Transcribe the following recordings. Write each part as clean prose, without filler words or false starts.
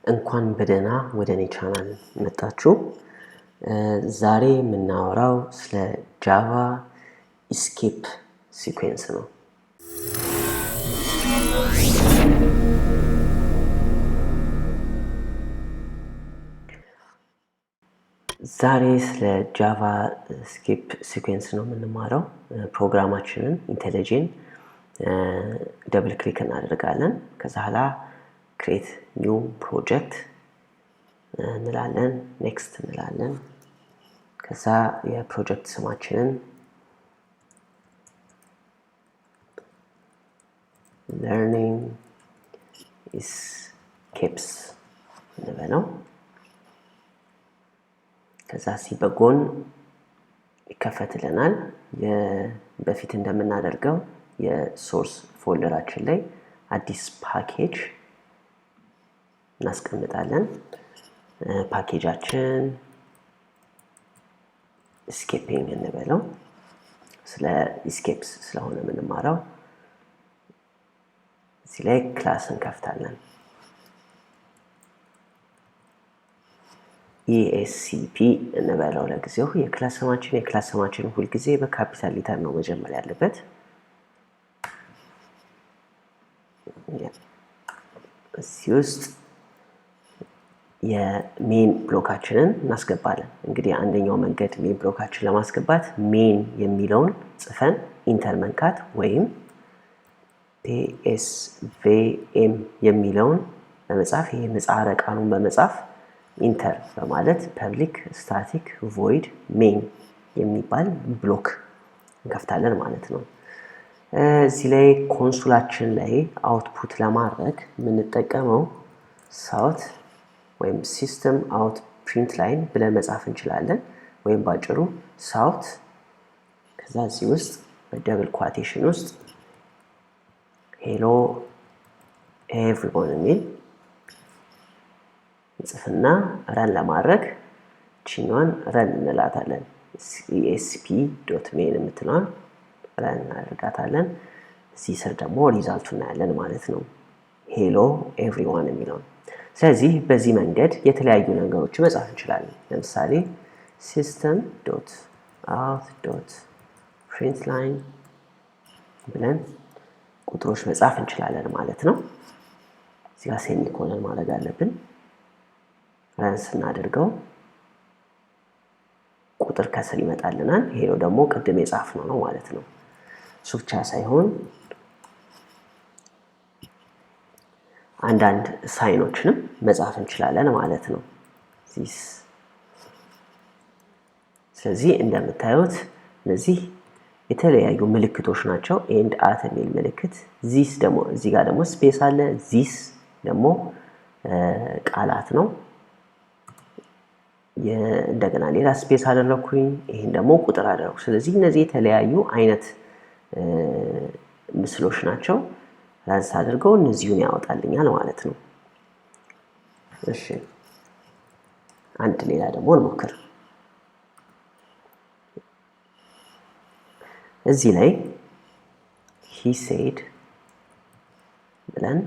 እንኳን በደህና ወደ እኔ ቻናል መጣችሁ። ዛሬ የምናወራው ስለ ጃቫ ኢስኬፕ ሲኩዌንስ ነው። ዛሬ ስለ ጃቫ ኢስኬፕ ሲኩዌንስ ነው የምንማረው። ፕሮግራማችንን ኢንተለጂን ደብል ክሊክ እናደርጋለን። ከዛ ኋላ create new project እንላለን next እንላለን። ከዛ የፕሮጀክት ስማችንን learning escapes እንበለው። ከዛ ሲበጎን ይከፈትልናል። በፊት እንደምናደርገው የሶርስ ፎልደራችን ላይ አዲስ ፓኬጅ እናስቀምጣለን። ፓኬጃችን escaping እንበለው። ስለ escapes ስለሆነ የምንማረው እዚህ ላይ ክላስ እንከፍታለን። ESCP እንበለው ለጊዜው። የክላስ ስማችን ሁሉ ጊዜ በካፒታል ሌተር ነው መጀመር ያለበት። እዚህ ውስጥ የሜን ብሎካችንን እናስገባለን። እንግዲህ አንደኛው መንገድ ሜን ብሎካችን ለማስገባት ሜን የሚለውን ጽፈን ኢንተር መንካት ወይም PSVM የሚለውን በመጻፍ ይሄ ምህጻረ ቃሉን በመጻፍ ኢንተር በማለት ፐብሊክ ስታቲክ ቮይድ ሜን የሚባል ብሎክ እንከፍታለን ማለት ነው። እዚህ ላይ ኮንሶላችን ላይ አውትፑት ለማድረግ የምንጠቀመው ሳውት ወይም ሲስተም አውት ፕሪንት ላይን ብለን መጻፍ እንችላለን። ወይም ባጭሩ ሳውት ከዛ እዚህ ውስጥ በደብል ኳቴሽን ውስጥ ሄሎ ኤቭሪዋን የሚል ጽፍና ረን ለማድረግ ቺኗን ረን እንላታለን። esp.main የምትለዋን ረን እናደርጋታለን። እዚህ ስር ደግሞ ሪዛልቱን እናያለን ማለት ነው። ሄሎ ኤቭሪዋን የሚለውን። ስለዚህ በዚህ መንገድ የተለያዩ ነገሮችን መጻፍ እንችላለን። ለምሳሌ system.out.println ብለን ቁጥሮች መጻፍ እንችላለን ማለት ነው። እዚህ ጋር ሴሚኮለን ማድረግ አለብን። ረን ስናደርገው ቁጥር ከስር ይመጣልናል። ሄሎ ደግሞ ቅድም የጻፍነው ነው ማለት ነው። እሱ ብቻ ሳይሆን አንዳንድ ሳይኖችንም መጻፍ እንችላለን ማለት ነው። ስለዚህ እንደምታዩት እነዚህ የተለያዩ ምልክቶች ናቸው። ኤንድ አት የሚል ምልክት፣ ዚስ ደግሞ እዚህ ጋር ደግሞ ስፔስ አለ። ዚስ ደግሞ ቃላት ነው። እንደገና ሌላ ስፔስ አደረኩኝ። ይሄን ደግሞ ቁጥር አደረኩ። ስለዚህ እነዚህ የተለያዩ አይነት ምስሎች ናቸው። ራንስ አድርገው እነዚህን ያወጣልኛል ማለት ነው። እሺ አንድ ሌላ ደግሞ እንሞክር። እዚህ ላይ he said ብለን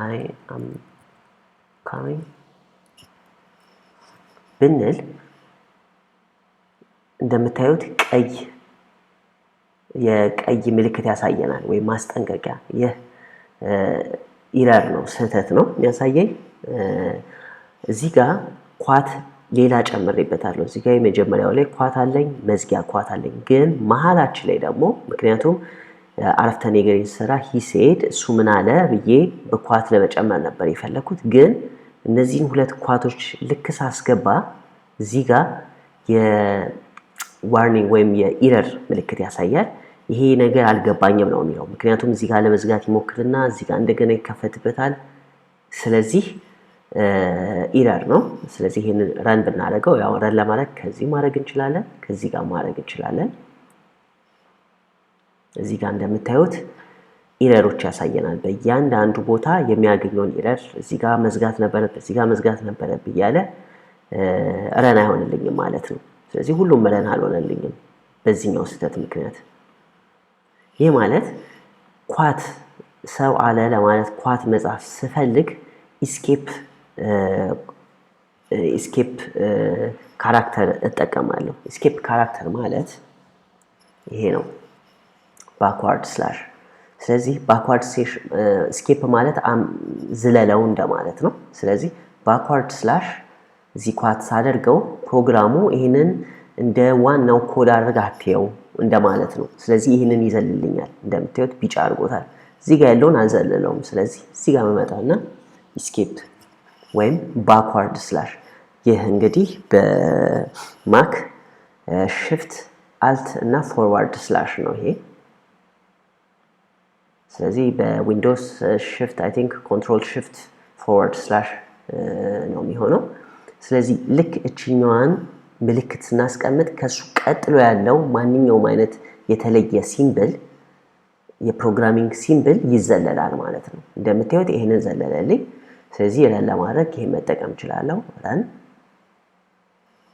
I am coming ብንል እንደምታዩት የቀይ ምልክት ያሳየናል ወይ ማስጠንቀቂያ። ይህ ኢረር ነው፣ ስህተት ነው የሚያሳየኝ። እዚህ ጋር ኳት ሌላ ጨምሬበታለሁ። እዚህ ጋር የመጀመሪያው ላይ ኳት አለኝ፣ መዝጊያ ኳት አለኝ። ግን መሃላችን ላይ ደግሞ ምክንያቱም አረፍተ ነገር ይሰራ he said እሱ ምን አለ ብዬ በኳት ለመጨመር ነበር የፈለኩት። ግን እነዚህን ሁለት ኳቶች ልክ ሳስገባ እዚህ ጋር የዋርኒንግ ወይም የኢረር ምልክት ያሳያል። ይሄ ነገር አልገባኝም ነው የሚለው። ምክንያቱም እዚህ ጋር ለመዝጋት ይሞክርና እዚህ ጋር እንደገና ይከፈትበታል። ስለዚህ ኢረር ነው። ስለዚህ ይሄንን ረን ብናደርገው ያው ረን ለማድረግ ከዚህ ማድረግ እንችላለን፣ ከዚህ ጋር ማድረግ እንችላለን። እዚህ ጋር እንደምታዩት ኢረሮች ያሳየናል። በእያንዳንዱ ቦታ የሚያገኘውን ኢረር እዚህ ጋር መዝጋት ነበረበት፣ እዚህ ጋር መዝጋት ነበረበት እያለ ረን አይሆንልኝም ማለት ነው። ስለዚህ ሁሉም ረን አልሆነልኝም በዚህኛው ስህተት ምክንያት። ይህ ማለት ኳት ሰው አለ ለማለት ኳት መጻፍ ስፈልግ escape ካራክተር እጠቀማለሁ escape ካራክተር ማለት ይሄ ነው backward slash ስለዚህ backward escape ማለት ዝለለው እንደማለት ነው ስለዚህ backward slash እዚህ ኳት ሳደርገው ፕሮግራሙ ይሄንን እንደ ዋናው ኮድ አድርጋቸው እንደማለት ነው ስለዚህ ይሄንን ይዘልልኛል እንደምታዩት ቢጫ አድርጎታል እዚህ ጋር ያለውን አንዘልለውም ስለዚህ እዚህ ጋር መመጣና escape ወይም backward slash ይህ እንግዲህ በማክ shift alt እና forward slash ነው ይሄ ስለዚህ በዊንዶውስ shift I think control shift forward slash ነው የሚሆነው ስለዚህ ልክ እቺኛዋን ምልክት ስናስቀምጥ ከሱ ቀጥሎ ያለው ማንኛውም አይነት የተለየ ሲምቦል የፕሮግራሚንግ ሲምቦል ይዘለላል ማለት ነው እንደምታዩት ይሄንን ዘለለልኝ ስለዚህ ረን ለማድረግ ይሄን መጠቀም ይችላልው ረን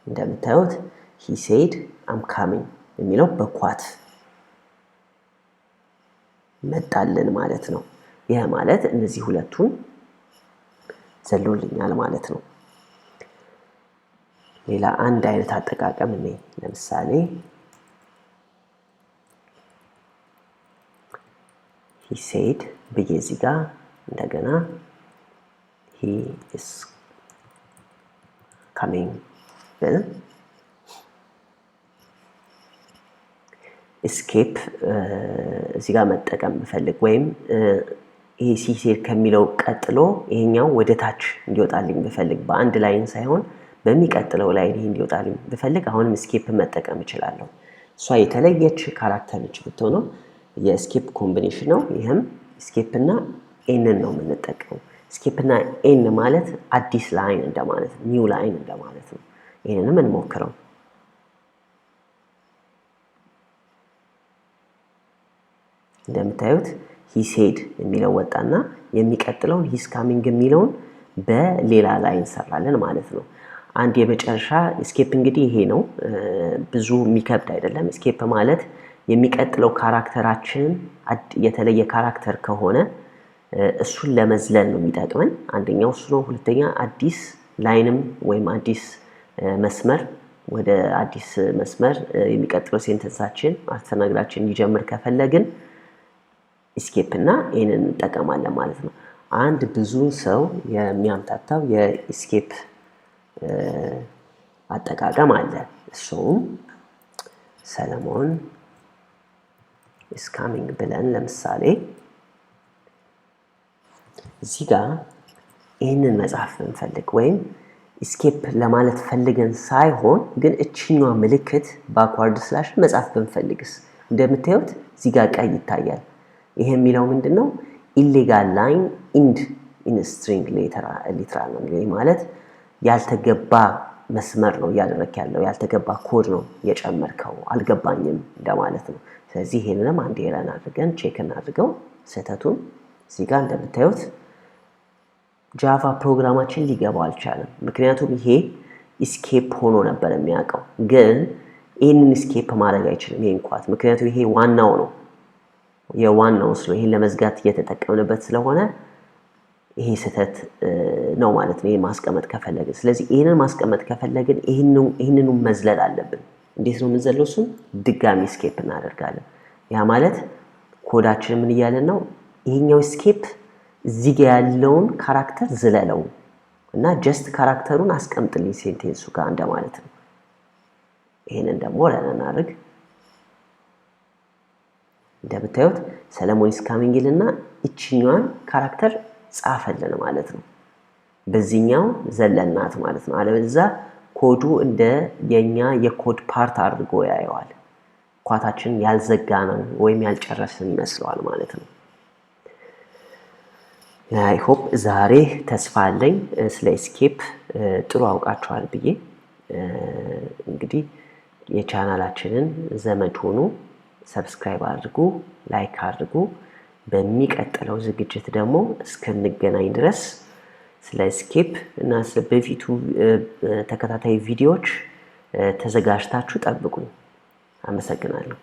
እንደምታዩት he said I'm coming የሚለው በኳት መጣልን ማለት ነው ይሄ ማለት እነዚህ ሁለቱን ዘሎልኛል ማለት ነው ሌላ አንድ አይነት አጠቃቀም ነው ለምሳሌ he said በዚህ ጋር እንደገና he is coming escape እዚህ ጋር መጠቀም ፈልግ ወይም ይሄ ሲሴድ ከሚለው ቀጥሎ ይሄኛው ወደ ታች እንዲወጣልኝ በፈልግ በአንድ ላይን ሳይሆን በሚቀጥለው ላይ እንዲወጣልኝ በፈልግ አሁንም escape መጠቀም እችላለሁ እሷ የተለየች ካራክተር ነች ብትሆነው የescape ኮምቢኔሽን ነው ይሄም escape እና n ነው የምንጠቀመው escape እና n ማለት አዲስ ላይን እንደማለት ኒው ላይን እንደማለት ነው ይሄንንም እንሞክረው እንደምታዩት he said የሚለው ወጣና የሚቀጥለውን he's coming የሚለውን በሌላ ላይን ሰራለን ማለት ነው አንድ የመጨረሻ escape እንግዲህ ይሄ ነው ብዙ የሚከብድ አይደለም escape ማለት የሚቀጥለው ካራክተራችን የተለየ ካራክተር ከሆነ እሱን ለመዝለል ነው የሚጠቅመን አንደኛው እሱ ነው ሁለተኛ አዲስ ላይንም ወይም አዲስ መስመር ወደ አዲስ መስመር የሚቀጥለው ሴንተንሳችን አስተናግዳችን እንዲጀምር ከፈለግን escape እና ይሄንን እንጠቀማለን ማለት ነው አንድ ብዙ ሰው የሚያምታታው የescape አጠቃቀም አለ እሱም ሰለሞን is coming ብለን ለምሳሌ እዚህ ጋር ይሄንን መጻፍ እንፈልግ ወይም escape ለማለት ፈልገን ሳይሆን ግን እቺኛዋ ምልክት backward slash መጻፍ ብንፈልግስ እንደምታዩት እዚህ ጋር ቀይ ይታያል ይሄ የሚለው ምንድነው illegal line end in a string literal ነው ይሄ ማለት ያልተገባ መስመር ነው ያደረክ ያለው ያልተገባ ኮድ ነው የጨመርከው አልገባኝም እንደማለት ነው ስለዚህ ይሄንንም አንዴ ረን አድርገን ቼክ እናድርገው ስህተቱን እዚህ ጋር እንደምታዩት ጃቫ ፕሮግራማችን ሊገባው አልቻለም ምክንያቱም ይሄ escape ሆኖ ነበር የሚያቀው ግን ይሄንን escape ማድረግ አይችልም ይሄን ኳት ምክንያቱም ይሄ ዋናው ነው የዋናው ስለ ይሄን ለመዝጋት እየተጠቀምንበት ስለሆነ ይሄ ስህተት ነው ማለት ነው ይሄ ማስቀመጥ ከፈለግን ስለዚህ ይሄንን ማስቀመጥ ከፈለግን ይሄንኑ መዝለል አለብን እንዴት ነው የምንዘለው እሱ ድጋሚ escape እናደርጋለን ያ ማለት ኮዳችን ምን ይያለን ነው ይሄኛው escape እዚህ ጋር ያለውን ካራክተር ዝለለው እና just ካራክተሩን አስቀምጥልኝ ሴንቴንሱ ጋር እንደማለት ነው ይሄንን ደግሞ ለናናርግ እንደምታዩት ሰለሞን is coming ይልና እቺኛዋን ካራክተር ጻፈልን ማለት ነው በዚህኛው ዘለናት ማለት ነው አለበዛ ኮዱ እንደ የኛ የኮድ ፓርት አድርጎ ያየዋል ኳታችን ያልዘጋ ነው ወይም ያልጨረስን ይመስላል ማለት ነው I hope ዛሬ ተስፋ አለኝ ስለ escape ጥሩ አውቃችኋል ብዬ እንግዲህ የቻናላችንን ዘመድ ሆኑ ሰብስክራይብ አድርጉ ላይክ አድርጉ በሚቀጥለው ዝግጅት ደግሞ እስከንገናኝ ድረስ ስለ escape እና ስለ በፊቱ ተከታታይ ቪዲዮዎች ተዘጋጅታችሁ ጠብቁኝ አመሰግናለሁ